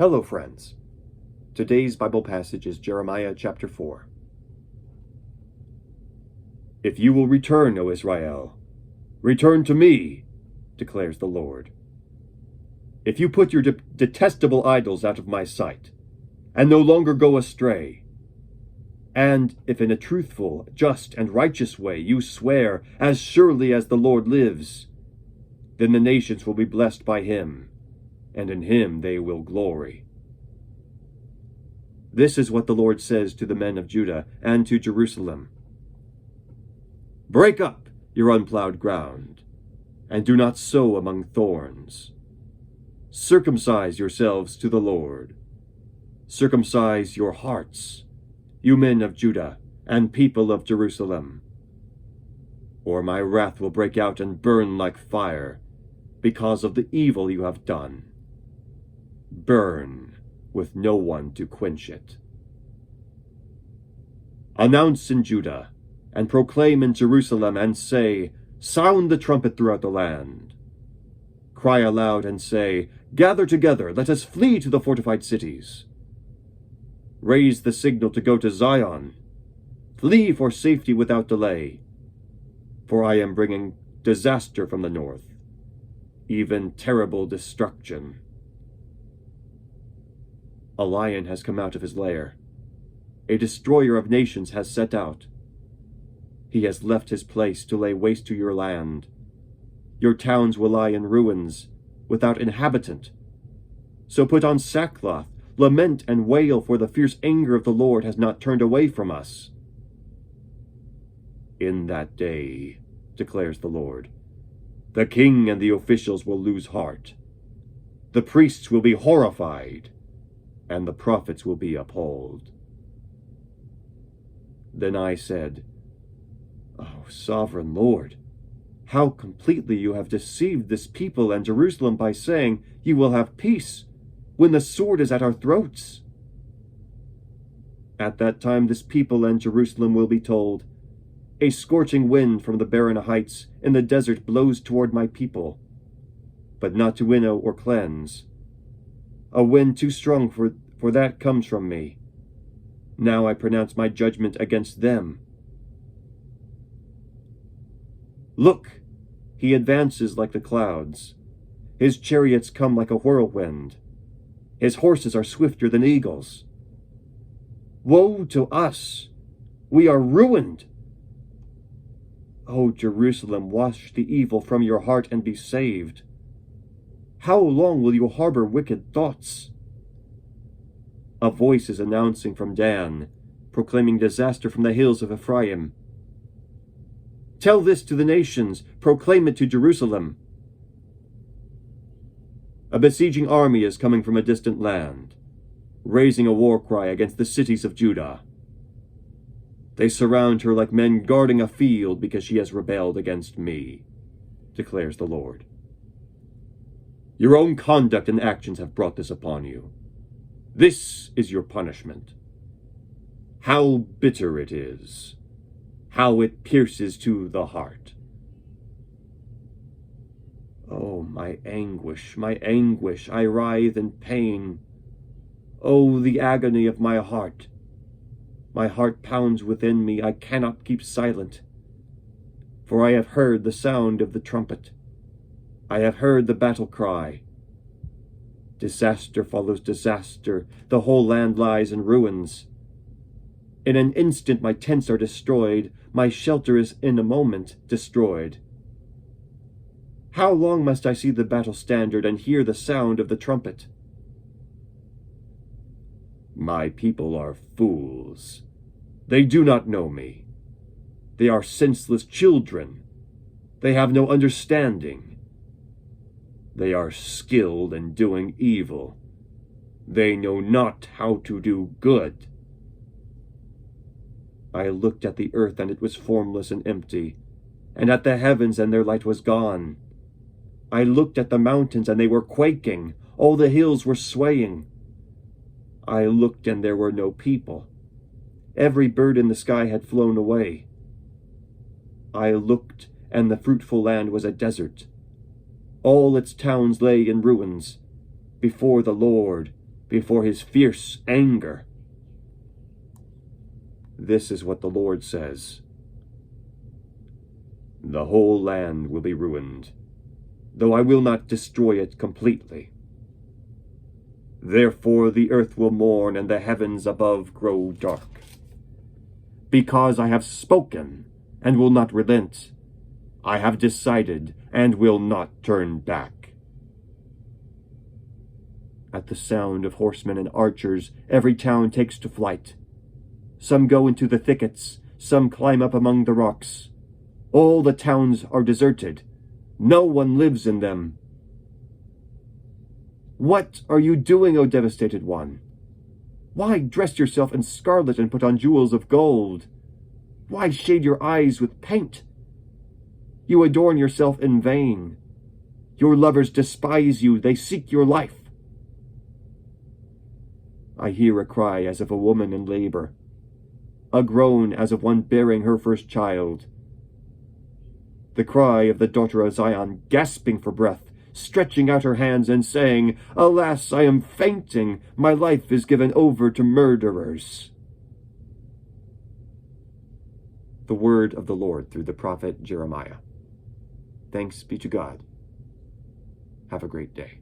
Hello, friends. Today's Bible passage is Jeremiah chapter 4. If you will return, O Israel, return to me, declares the Lord. If you put your detestable idols out of my sight, and no longer go astray, and if in a truthful, just, and righteous way you swear, as surely as the Lord lives, then the nations will be blessed by him, and in him they will glory. This is what the Lord says to the men of Judah and to Jerusalem. Break up your unplowed ground, and do not sow among thorns. Circumcise yourselves to the Lord. Circumcise your hearts, you men of Judah and people of Jerusalem. Or my wrath will break out and burn like fire, because of the evil you have done. Burn with no one to quench it. Announce in Judah, and proclaim in Jerusalem, and say, sound the trumpet throughout the land. Cry aloud and say, gather together, let us flee to the fortified cities. Raise the signal to go to Zion. Flee for safety without delay. For I am bringing disaster from the north, even terrible destruction. A lion has come out of his lair. A destroyer of nations has set out. He has left his place to lay waste to your land. Your towns will lie in ruins, without inhabitant. So put on sackcloth, lament and wail, for the fierce anger of the Lord has not turned away from us. In that day, declares the Lord, the king and the officials will lose heart. The priests will be horrified, and the prophets will be appalled. Then I said, O sovereign Lord, how completely you have deceived this people and Jerusalem by saying, you will have peace, when the sword is at our throats. At that time this people and Jerusalem will be told, a scorching wind from the barren heights in the desert blows toward my people, but not to winnow or cleanse. A wind too strong for that comes from me. Now I pronounce my judgment against them. Look, he advances like the clouds. His chariots come like a whirlwind. His horses are swifter than eagles. Woe to us! We are ruined! O Jerusalem, wash the evil from your heart and be saved. How long will you harbor wicked thoughts? A voice is announcing from Dan, proclaiming disaster from the hills of Ephraim. Tell this to the nations, proclaim it to Jerusalem. A besieging army is coming from a distant land, raising a war cry against the cities of Judah. They surround her like men guarding a field because she has rebelled against me, declares the Lord. Your own conduct and actions have brought this upon you. This is your punishment. How bitter it is, how it pierces to the heart. Oh, my anguish, I writhe in pain. Oh, the agony of my heart. My heart pounds within me, I cannot keep silent. For I have heard the sound of the trumpet. I have heard the battle cry. Disaster follows disaster, the whole land lies in ruins. In an instant my tents are destroyed, my shelter is in a moment destroyed. How long must I see the battle standard and hear the sound of the trumpet? My people are fools. They do not know me. They are senseless children. They have no understanding. They are skilled in doing evil. They know not how to do good. I looked at the earth, and it was formless and empty, and at the heavens, and their light was gone. I looked at the mountains, and they were quaking. All the hills were swaying. I looked, and there were no people. Every bird in the sky had flown away. I looked, and the fruitful land was a desert. All its towns lay in ruins, before the Lord, before his fierce anger. This is what the Lord says. The whole land will be ruined, though I will not destroy it completely. Therefore the earth will mourn and the heavens above grow dark. Because I have spoken and will not relent, I have decided and will not turn back. At the sound of horsemen and archers, every town takes to flight. Some go into the thickets, some climb up among the rocks. All the towns are deserted. No one lives in them. What are you doing, O devastated one? Why dress yourself in scarlet and put on jewels of gold? Why shade your eyes with paint? You adorn yourself in vain. Your lovers despise you, they seek your life. I hear a cry as of a woman in labor, a groan as of one bearing her first child. The cry of the daughter of Zion, gasping for breath, stretching out her hands and saying, Alas, I am fainting, my life is given over to murderers. The word of the Lord through the prophet Jeremiah. Thanks be to God. Have a great day.